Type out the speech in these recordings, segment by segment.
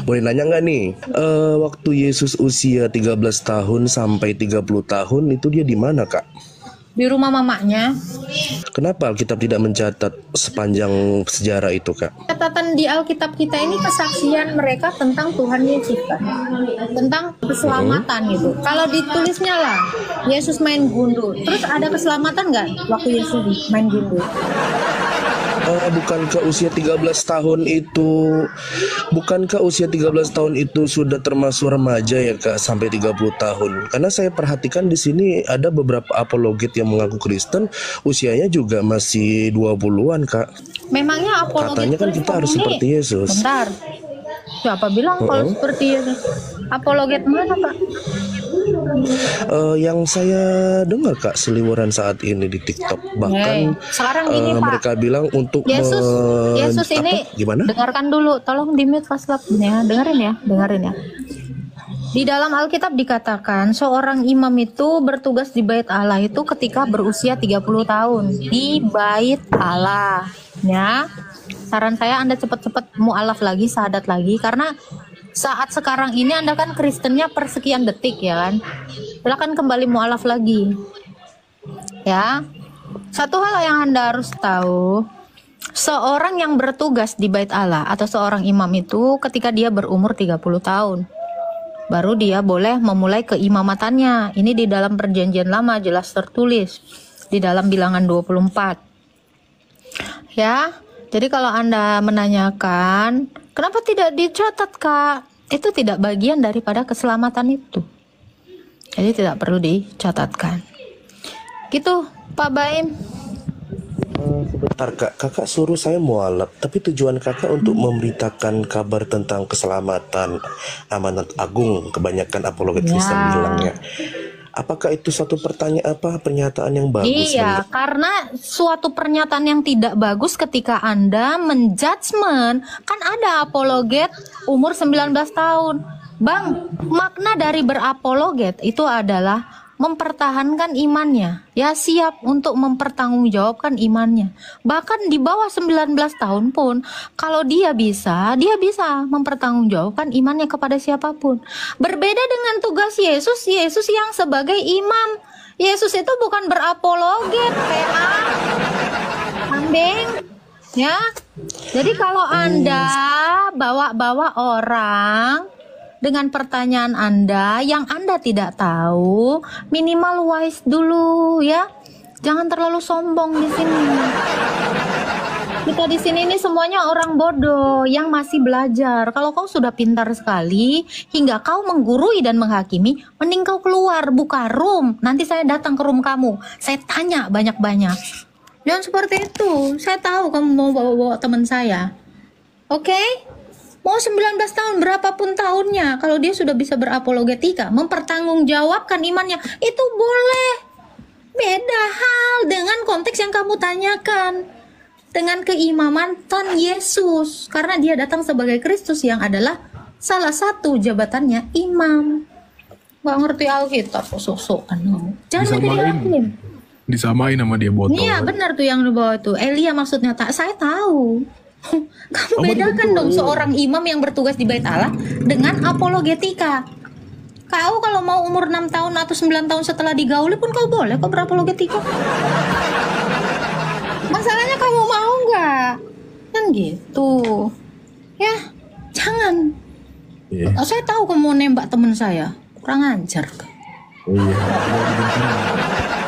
Boleh nanya nggak nih? Waktu Yesus usia 13 tahun sampai 30 tahun itu dia di mana, Kak? Di rumah mamanya. Kenapa Alkitab tidak mencatat sepanjang sejarah itu, Kak? Catatan di Alkitab kita ini kesaksian mereka tentang Tuhan Yesus kan, tentang keselamatan gitu. Kalau ditulisnya lah, Yesus main gundu. Terus ada keselamatan nggak waktu Yesus main gundu? Bukankah usia 13 tahun itu sudah termasuk remaja ya, Kak, sampai 30 tahun? Karena saya perhatikan di sini ada beberapa apologet yang mengaku Kristen usianya juga masih 20-an, Kak. Memangnya apologet Katanya kan kita harus seperti Yesus. Bentar. Siapa bilang kalau seperti Yesus? Apologet mana, Pak? Yang saya dengar, Kak, seliweran saat ini di TikTok, bahkan sekarang ini, Pak, mereka bilang untuk Yesus ini gimana? Dengarkan dulu, tolong di mute Faslab ya, dengerin ya. Di dalam Alkitab dikatakan seorang imam itu bertugas di bait Allah itu ketika berusia 30 tahun di bait Allah ya. Saran saya Anda cepat-cepat mu'alaf lagi, syahadat lagi, karena saat sekarang ini Anda kan Kristennya per sekian detik ya kan. Silakan kembali mu'alaf lagi. Ya. Satu hal yang Anda harus tahu, seorang yang bertugas di bait Allah atau seorang imam itu ketika dia berumur 30 tahun baru dia boleh memulai keimamatannya. Ini di dalam Perjanjian Lama jelas tertulis di dalam Bilangan 24. Ya. Jadi kalau Anda menanyakan kenapa tidak dicatat, Kak? Itu tidak bagian daripada keselamatan itu. Jadi tidak perlu dicatatkan. Gitu, Pak Baim. Sebentar, Kak. Kakak suruh saya mualaf, tapi tujuan Kakak untuk memberitakan kabar tentang keselamatan amanat agung, kebanyakan apologet Kristen bilangnya. Apakah itu suatu pernyataan yang bagus? Iya, karena suatu pernyataan yang tidak bagus ketika Anda menjudgment. Kan ada apologet umur 19 tahun. Bang, makna dari berapologet itu adalah mempertahankan imannya. Ya, siap untuk mempertanggungjawabkan imannya. Bahkan di bawah 19 tahun pun, kalau dia bisa mempertanggungjawabkan imannya kepada siapapun. Berbeda dengan tugas Yesus yang sebagai imam. Yesus itu bukan berapologet, PA. Kambing. Ya. Jadi kalau Anda bawa-bawa orang dengan pertanyaan Anda yang Anda tidak tahu, minimal wise dulu ya. Jangan terlalu sombong di sini. Kita di sini ini semuanya orang bodoh yang masih belajar. Kalau kau sudah pintar sekali hingga kau menggurui dan menghakimi, mending kau keluar, buka room. Nanti saya datang ke room kamu. Saya tanya banyak-banyak. Jangan seperti itu. Saya tahu kamu mau bawa-bawa teman saya. Oke? Mau 19 tahun, berapapun tahunnya, kalau dia sudah bisa berapologetika, mempertanggungjawabkan imannya, itu boleh. Beda hal dengan konteks yang kamu tanyakan. Dengan keimaman Tuhan Yesus. Karena dia datang sebagai Kristus yang adalah salah satu jabatannya imam. Gak ngerti Alkitab, sok-sokan. Jangan jadi disamain sama dia botol. Iya benar tuh yang di bawah itu. Elia maksudnya, saya tahu. Kamu bedakan dong seorang imam yang bertugas di bait Allah dengan apologetika. Kau kalau mau umur 6 tahun atau 9 tahun setelah digauli pun kau boleh kau berapologetika. Masalahnya kamu mau nggak? Kan gitu. Ya, jangan. Saya tahu kamu mau nembak teman saya. Kurang ajar.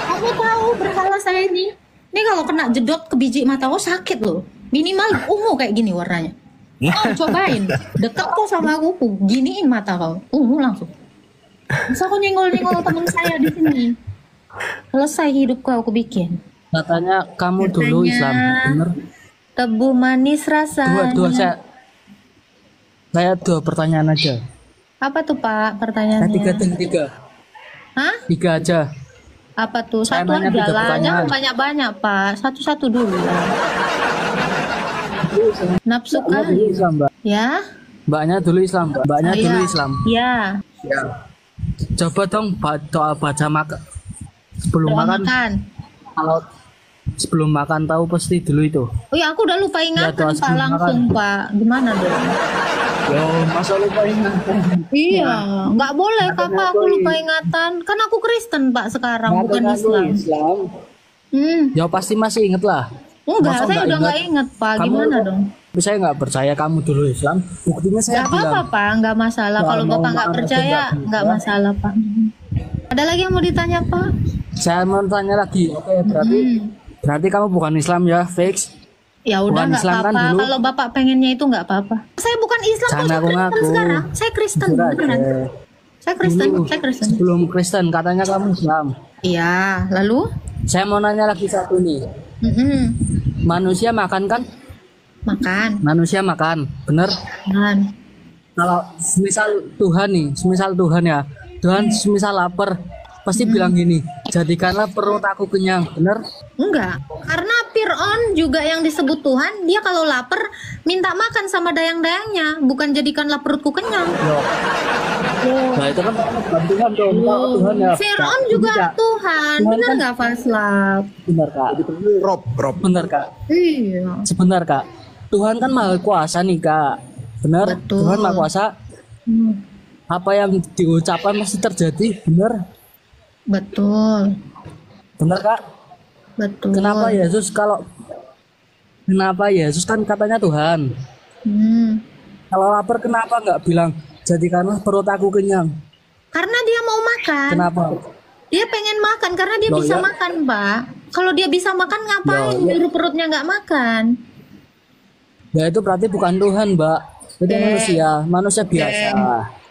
Kamu tahu berhala saya ini. Ini kalau kena jedot ke biji mata kau sakit loh. Minimal ungu kayak gini warnanya. Oh, cobain. Deket kok sama aku, giniin mata kau. Ungu langsung. Bisa kau nyenggol-nyenggol teman saya di sini. Selesai hidup kau aku bikin. Katanya kamu dulu Islam, bener? Tebu manis rasanya. Dua saya dua pertanyaan aja. Apa tuh Pak pertanyaannya? Tiga. Hah? 3 aja. Apa tuh? Saya Satu nanya aja 3 lah, pertanyaan. jangan banyak-banyak Pak. Satu-satu dulu lah. Nafsu kan? Ya? Mbaknya dulu Islam, Mbaknya Iya. dulu Islam. Ya. Coba dong doa baca sebelum Doa makan. makan. Kalau sebelum makan tahu pasti dulu itu. Oh ya, aku udah lupa ingatan doa Pak sebelum langsung Pak. Gimana dong? Yo, masa lupa ingatan. Iya, nggak boleh kakak aku lupa ingatan. Kan aku Kristen Pak sekarang, bukan Islam. Ya pasti masih inget lah. Enggak, Masa saya nggak udah nggak inget Pak. Gimana dong? Saya nggak percaya kamu dulu Islam. Buktinya saya Nggak apa-apa bilang. Pak, nggak masalah. Nggak Kalau mau Bapak nggak makan percaya, atau nggak masalah Pak. Ada lagi yang mau ditanya Pak? Saya mau tanya lagi. Oke, berarti kamu bukan Islam ya, fix? Ya udah Bukan nggak Islam kan apa-apa. dulu? Kalau Bapak pengennya itu nggak apa-apa. Saya bukan Islam, kok Jangan saya Kristen ngaku-ngaku. sekarang. Saya Kristen Jujur beneran. aja. Saya Kristen, Dulu, saya Kristen. sebelum Kristen katanya kamu Islam. Iya, lalu? Saya mau nanya lagi satu nih. Mm-mm. Manusia makan kan? Makan, Manusia makan, bener? makan. Kalau semisal Tuhan nih, semisal Tuhan ya, Tuhan semisal lapar, pasti bilang gini, jadikanlah perut aku kenyang, bener? Enggak, karena Fir'aun juga yang disebut Tuhan, dia kalau lapar minta makan sama dayang-dayangnya, bukan jadikanlah perutku kenyang. Nah itu kan bukan Tuhan dong, kalau Tuhan ya. Fir'aun Kak, juga ini, Kak. Tuhan, Tuhan benar kan- nggak Faslab? Bener kak, Rob. bener kak, Iya, sebentar kak. Tuhan kan maha kuasa nih kak, bener? Betul. Tuhan maha kuasa. Hmm, Apa yang diucapkan pasti terjadi, bener? betul, Bener kak? betul. Kenapa Yesus kan katanya Tuhan? Hmm. Kalau lapar kenapa nggak bilang jadikanlah perut aku kenyang? Karena dia mau makan. Kenapa? Dia pengen makan karena dia Loh, bisa ya. makan, Pak. Kalau dia bisa makan ngapain Loh, ya. nyuruh perutnya nggak makan? Ya itu berarti bukan Tuhan, Mbak. Itu manusia biasa.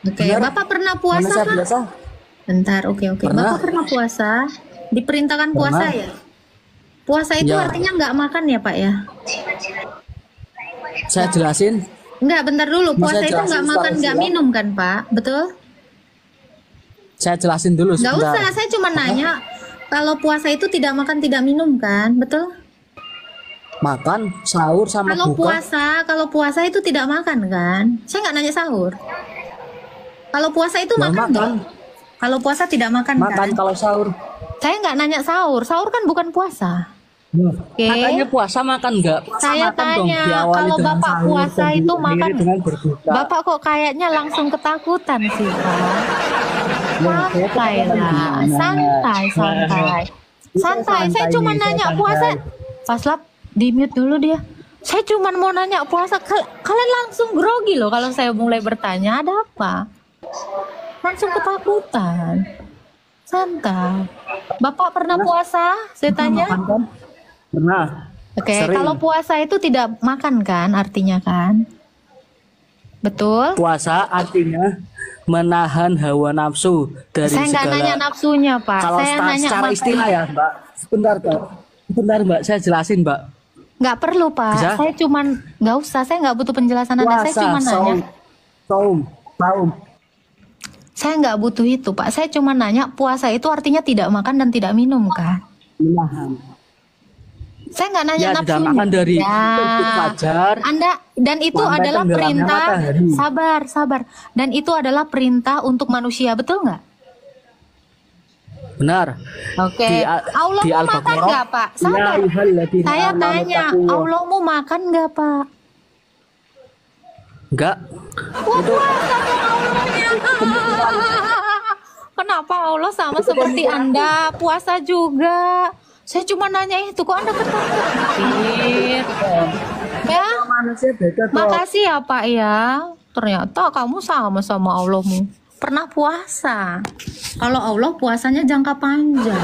Oke, Benar? Bapak pernah puasa, Manusia Pak? biasa? Bentar, oke. Pernah. Bapak pernah puasa? Diperintahkan puasa Pernah. ya? Puasa itu Ya. artinya nggak makan ya, Pak ya? Saya jelasin. Enggak, bentar dulu. Puasa Masa itu nggak jelasin makan, secara nggak Islam? minum kan, Pak? Betul? Saya jelasin dulu Nggak sebentar. usah, saya cuma nanya. Kalau puasa itu tidak makan, tidak minum kan? Betul? Makan, sahur sama buka. Kalau puasa itu tidak makan kan? Saya nggak nanya sahur. Kalau puasa itu Ya, makan makan. nggak? Kalau puasa tidak makan, Makan kan? kalau sahur. Saya nggak nanya sahur. Sahur kan bukan puasa. Oke. Katanya puasa makan nggak? Puasa Saya makan dong, tanya, diawali kalau dengan Bapak sahur, puasa dan itu diakhiri makan. dengan berbuka. Bapak kok kayaknya langsung ketakutan sih, Pak. Ya, saya Santai ketakutan lah, gimana? santai. Santai, saya santai cuma nih, nanya saya puasa. santai. Faslab, di mute dulu dia. Saya cuma mau nanya puasa. Kalian langsung grogi loh kalau saya mulai bertanya, ada apa? Langsung ketakutan. Santai. Bapak pernah puasa? Saya tanya. Makan kan? Pernah. Oke, Sering. kalau puasa itu tidak makan kan artinya kan? Betul? Puasa artinya menahan hawa nafsu dari Saya nggak segala. nanya nafsunya, Pak. Kalau Saya nanya secara makan. istilah ya, Mbak. Sebentar, Mbak. Sebentar, Mbak. Saya jelasin, Mbak. Nggak perlu, Pak. Bisa? Saya cuman nggak usah. Saya nggak butuh penjelasan Anda. Saya Puasa, cuma nanya. saum. Saya nggak butuh itu, Pak. Saya cuma nanya puasa itu artinya tidak makan dan tidak minum kan? Menahan. Saya nggak nanya Ya, tidak nafsunya. makan dari Ya. terbit fajar Anda dan itu sampai adalah tenggelamnya perintah. matahari. Sabar. Dan itu adalah perintah untuk manusia, betul nggak? Benar. Oke. Di Allah di mau makan Al-Baqarah, nggak, Pak? ya Sabar. ayyuhalladzina Saya amanu tanya, taqullah. Allah mau makan nggak, Pak? Enggak. Wah, puasa dong Allahnya. Kenapa Allah sama seperti Anda puasa juga? Saya cuma nanya itu, kok Anda ketakutan? Ya, Manusia beda kok. makasih ya Pak ya. Ternyata kamu sama Allahmu. Pernah puasa. Kalau Allah puasanya jangka panjang.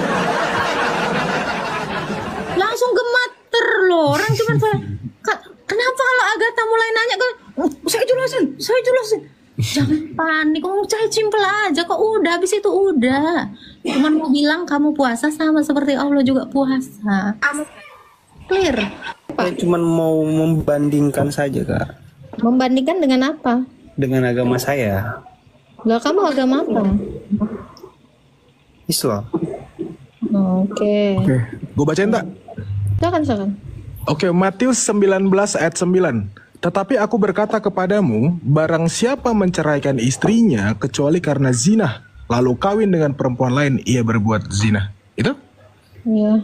Langsung gemeter loh. Orang cuma kenapa kalau Agatha mulai nanya kan, saya jelasin. Jangan panik, saya simpel aja kok, udah habis itu udah. Cuman mau bilang kamu puasa sama seperti Allah juga puasa. Clear. Saya cuma mau membandingkan saja Kak Membandingkan dengan apa? dengan agama saya, Lah kamu agama apa? Islam. Oke. Oke, gue bacain tak? Silakan. Oke, Matius 19 ayat 9. Tetapi aku berkata kepadamu, barang siapa menceraikan istrinya kecuali karena zina, lalu kawin dengan perempuan lain, ia berbuat zina. Itu? Iya.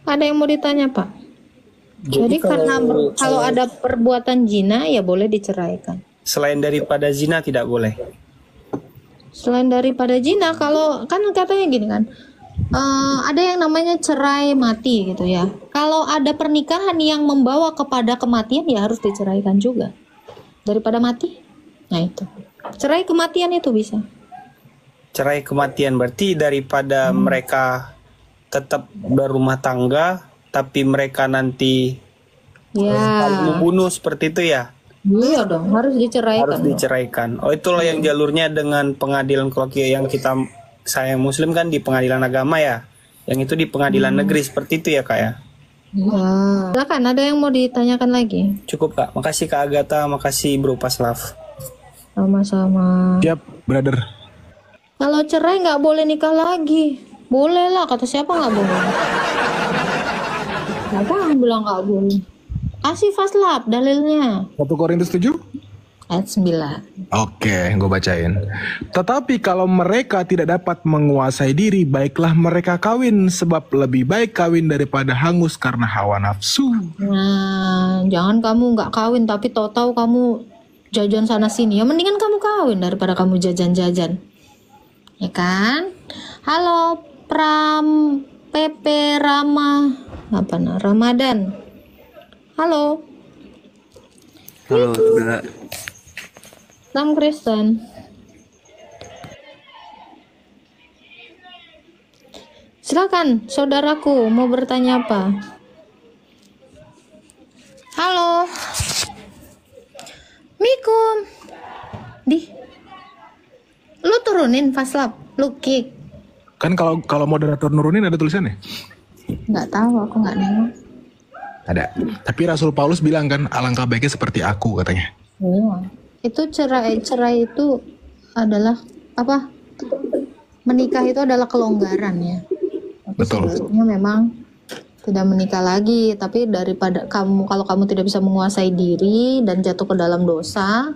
Ada yang mau ditanya, Pak? Jadi karena kalau ada perbuatan zina ya boleh diceraikan. selain daripada zina tidak boleh. Selain daripada zina, kalau kan katanya gini kan, ada yang namanya cerai mati gitu ya. Kalau ada pernikahan yang membawa kepada kematian ya harus diceraikan juga. Daripada mati, nah itu. Cerai kematian itu bisa. Cerai kematian berarti daripada mereka tetap berumah tangga tapi mereka nanti Ya, membunuh seperti itu ya. iya dong, harus diceraikan. Harus diceraikan. Oh, itulah yang jalurnya dengan pengadilan kalau yang saya Muslim kan di pengadilan agama ya. Yang itu di pengadilan negeri seperti itu ya Kak ya. Ya. Silakan, ada yang mau ditanyakan lagi? Cukup Kak. Makasih Kak Agatha, makasih Bro Paslav. Sama-sama. Siap, brother. Kalau cerai nggak boleh nikah lagi. Boleh lah, kata siapa nggak boleh? Siapa yang bilang nggak boleh? Kasih faslap dalilnya. 1 Korintus 7? Ayat 9. Oke, gue bacain. Tetapi kalau mereka tidak dapat menguasai diri, baiklah mereka kawin, sebab lebih baik kawin daripada hangus karena hawa nafsu. Nah, jangan kamu nggak kawin tapi tahu-tahu kamu jajan sana sini. Ya mendingan kamu kawin daripada kamu jajan-jajan. Ya kan? Halo Pram Pepe Rama apa nah Ramadan. Halo. Halo, saudara. Salam Kristen. Silakan, saudaraku, mau bertanya apa? Halo. Mikum. Lu turunin faslap, lu kick. Kan kalau moderator nurunin ada tulisannya? Nggak tahu, aku nggak nengok. Ada. Tapi Rasul Paulus bilang kan, alangkah baiknya seperti aku katanya. Iya. Itu cerai itu adalah apa? Menikah itu adalah kelonggaran ya. Tapi Betul. sebenarnya memang tidak menikah lagi, tapi daripada kalau kamu tidak bisa menguasai diri dan jatuh ke dalam dosa,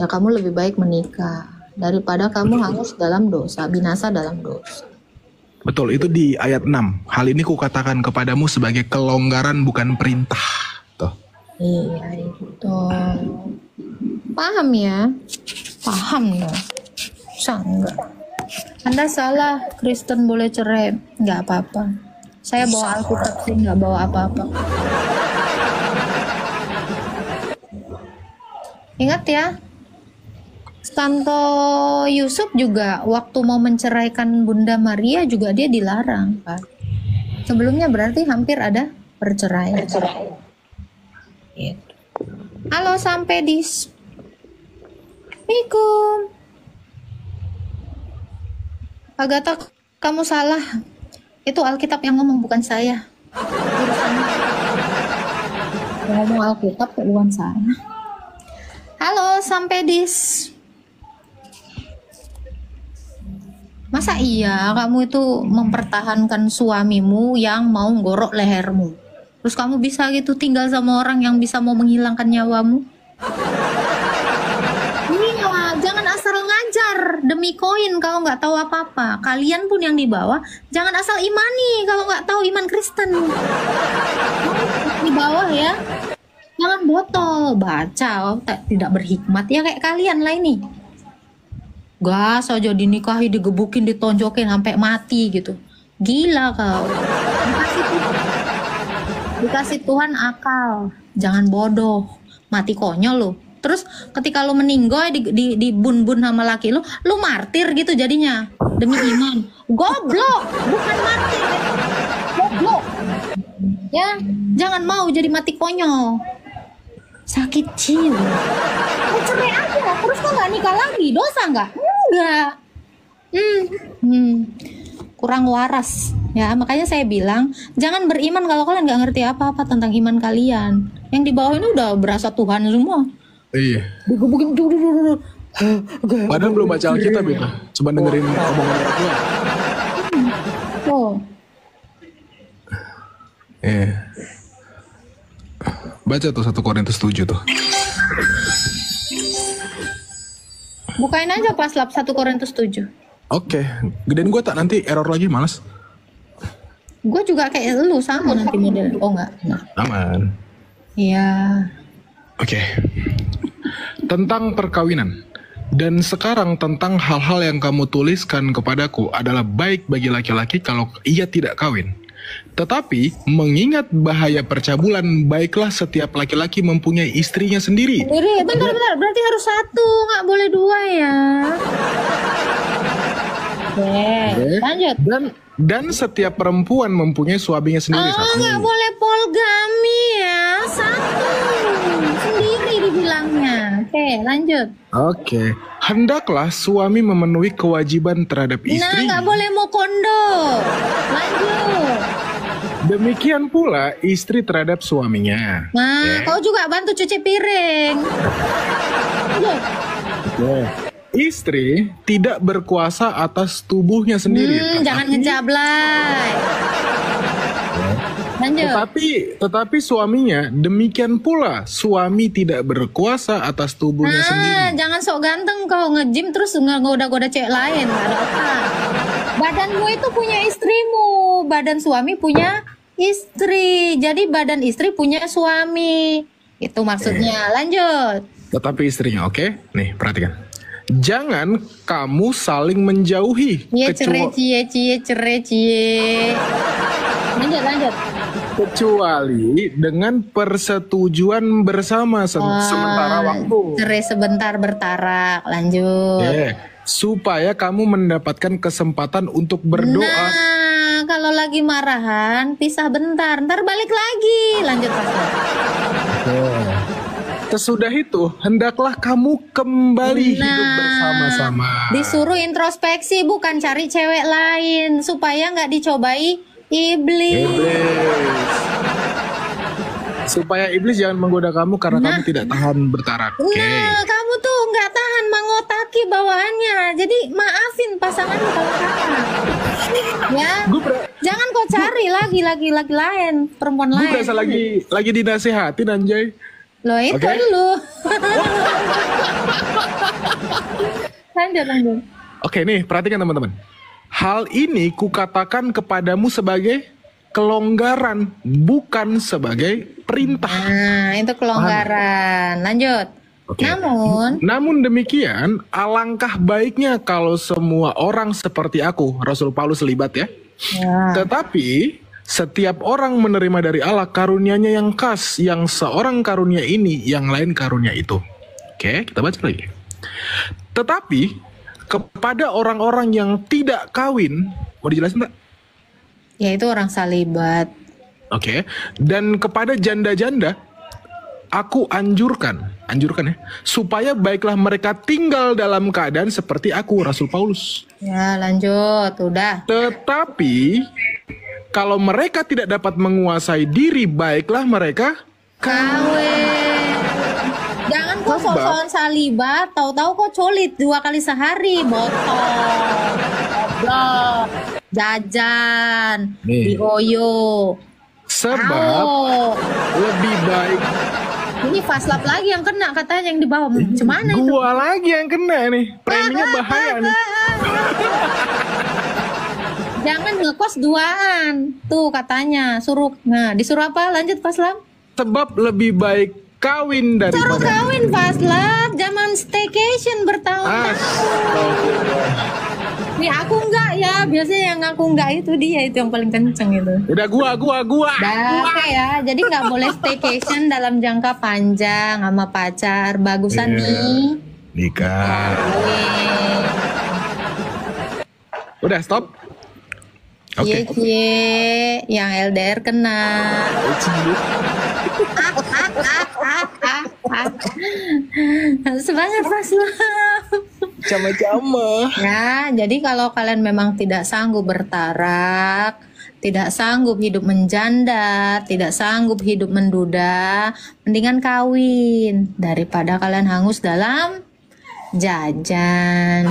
ya kamu lebih baik menikah daripada kamu hangus dalam dosa, binasa dalam dosa. Betul, itu di ayat 6. Hal ini kukatakan kepadamu sebagai kelonggaran bukan perintah. Tuh. Iya itu. Paham ya? Paham dong. Enggak. Anda salah, Kristen boleh cerai, nggak apa-apa. Saya bawa Alkitab sih, nggak bawa apa-apa. Ingat ya, Santo Yusuf juga waktu mau menceraikan Bunda Maria juga dia dilarang, Pak. Sebelumnya berarti hampir ada perceraian. Gitu. Halo sampai di Assalamualaikum. Agatha, kamu salah. Itu Alkitab yang ngomong, bukan saya. Yang ngomong Alkitab bukan saya. Halo sampai di Masa iya kamu itu mempertahankan suamimu yang mau gorok lehermu? Terus kamu bisa gitu tinggal sama orang yang bisa mau menghilangkan nyawamu? Iya, jangan asal ngajar demi koin kalau nggak tahu apa-apa. Kalian pun yang di bawah, jangan asal imani kalau nggak tahu iman Kristen. Di bawah ya, jangan botol, baca, tidak berhikmat ya kayak kalian lah ini. Gas aja dinikahi, digebukin, ditonjokin sampai mati gitu. Gila kau. Dikasih Tuhan akal, jangan bodoh, mati konyol lo. Terus ketika lo meninggal di bun-bun sama laki lo martir gitu jadinya demi iman. Goblok, bukan martir. Goblok. Ya, jangan mau jadi mati konyol. Sakit jiwa. Cerai aja, terus kok nggak nikah lagi? Dosa nggak? Enggak. Kurang waras. Ya, makanya saya bilang jangan beriman kalau kalian nggak ngerti apa-apa tentang iman kalian. Yang di bawah ini udah berasa Tuhan semua. Iya. Digebukin dulu. Padahal belum baca Alkitab itu. Coba dengerin omongan orang tua. Oh, Iya. Baca tuh 1 Korintus 7 tuh. bukain aja pas lab 1 Korintus 7. Oke. Gedein gue tak nanti error lagi, males. Gue juga kayak lu sama nanti model. Oh enggak. Nah. Aman. Iya. Oke. Tentang perkawinan. Dan sekarang tentang hal-hal yang kamu tuliskan kepadaku adalah baik bagi laki-laki kalau ia tidak kawin. Tetapi mengingat bahaya percabulan, baiklah setiap laki-laki mempunyai istrinya sendiri. Jadi bentar, berarti harus satu, nggak boleh dua ya. Oke, lanjut. Dan setiap perempuan mempunyai suaminya sendiri. Oh, nggak boleh poligami ya, satu sendiri dibilangnya. Oke, lanjut. Oke, hendaklah suami memenuhi kewajiban terhadap Nah, istri. nggak boleh mau kondo. Lanjut. Demikian pula istri terhadap suaminya. Nah, kau juga bantu cuci piring. Lanjut. Istri tidak berkuasa atas tubuhnya sendiri. Jangan ngejablay. Lanjut. Tetapi suaminya demikian pula suami tidak berkuasa atas tubuhnya sendiri. Jangan sok ganteng kau nge-gym terus ngoda-ngoda cewek lain. Gak ada apa. Badanmu itu punya istrimu, badan suami punya istri. Jadi badan istri punya suami. Itu maksudnya. Lanjut. Tetapi istrinya, oke? Nih, perhatikan. Jangan kamu saling menjauhi. Cie. Lanjut. Kecuali dengan persetujuan bersama sementara waktu. Cerai sebentar bertarak. Lanjut. Supaya kamu mendapatkan kesempatan untuk berdoa. Nah, kalau lagi marahan, pisah bentar. Ntar balik lagi. Lanjut, Pastor. Sesudah itu, hendaklah kamu kembali hidup bersama-sama. Disuruh introspeksi, bukan cari cewek lain. Supaya nggak dicobai iblis. Supaya iblis jangan menggoda kamu karena kamu tidak tahan bertarak. Nah, kamu tuh nggak tahan mengotaki bawaannya. Jadi maafin pasanganmu kalau kalah. Ya, jangan kau cari lagi lain, perempuan lain. Gue berasa lagi dinasehatin anjay. Loh itu lu. Lanjut. Oke nih, perhatikan teman-teman. Hal ini kukatakan kepadamu sebagai kelonggaran, bukan sebagai perintah. Nah, itu kelonggaran. Lanjut. Oke. Namun demikian, alangkah baiknya kalau semua orang seperti aku, Rasul Paulus libat ya. Tetapi setiap orang menerima dari Allah karunia-Nya yang khas, yang seorang karunia ini, yang lain karunia itu. Oke, kita baca lagi. Tetapi kepada orang-orang yang tidak kawin, mau dijelasin tak? yaitu orang salibat. Oke. Dan kepada janda-janda, aku anjurkan ya, supaya baiklah mereka tinggal dalam keadaan seperti aku, Rasul Paulus. Ya, lanjut, udah. Tetapi kalau mereka tidak dapat menguasai diri, baiklah mereka kawin. Jangan kok sok-sokan salibat, tahu-tahu kok colit 2 kali sehari, botol, goblok, jajan, dioyo. Sebab lebih baik. Ini faslap lagi yang kena katanya, yang di bawah. Cemana itu? Gua lagi yang kena nih. Preminya bahaya nih. Jangan ngekos duaan. Tuh katanya suruh. Nah, disuruh apa? Lanjut Faslam. Sebab lebih baik kawin Suruh daripada kawin Faslam. Zaman staycation bertahun-tahun. Nih aku enggak ya. Biasanya yang aku enggak itu dia, itu yang paling kenceng itu. Udah gua. Dah, oke ya. Jadi nggak boleh staycation dalam jangka panjang sama pacar. Bagusan nih nikah. Udah stop. Oke. Cie, yang LDR kena. Semangat Faslam. Sama-sama. Ya, jadi kalau kalian memang tidak sanggup bertarak, tidak sanggup hidup menjanda, tidak sanggup hidup menduda, mendingan kawin daripada kalian hangus dalam jajan.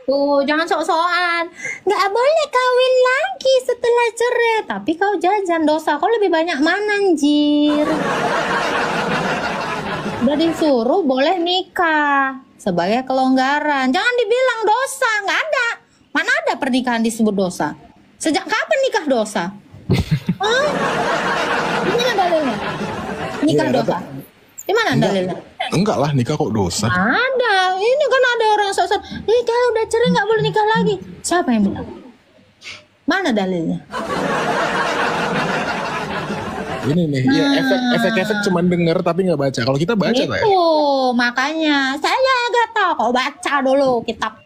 Tuh, jangan sok-sokan. Nggak boleh kawin lagi setelah cerai. Tapi kau jajan, dosa kau lebih banyak mana, anjir? Udah disuruh boleh nikah sebagai kelonggaran. Jangan dibilang dosa, nggak ada. Mana ada pernikahan disebut dosa? Sejak kapan nikah dosa? Hah? Di mana dalilnya? Nikah Iya, dosa. Di mana dalilnya? Enggak lah, nikah kok dosa. Ada. Ini kan ada orang yang sok-sok, kalau udah cerai nggak boleh nikah lagi. Siapa yang bilang? Mana dalilnya? Ini nih, ya efek-efek cuman denger tapi nggak baca. Kalau kita baca lah ya. Itu makanya saya nggak tahu. Kau baca dulu kitab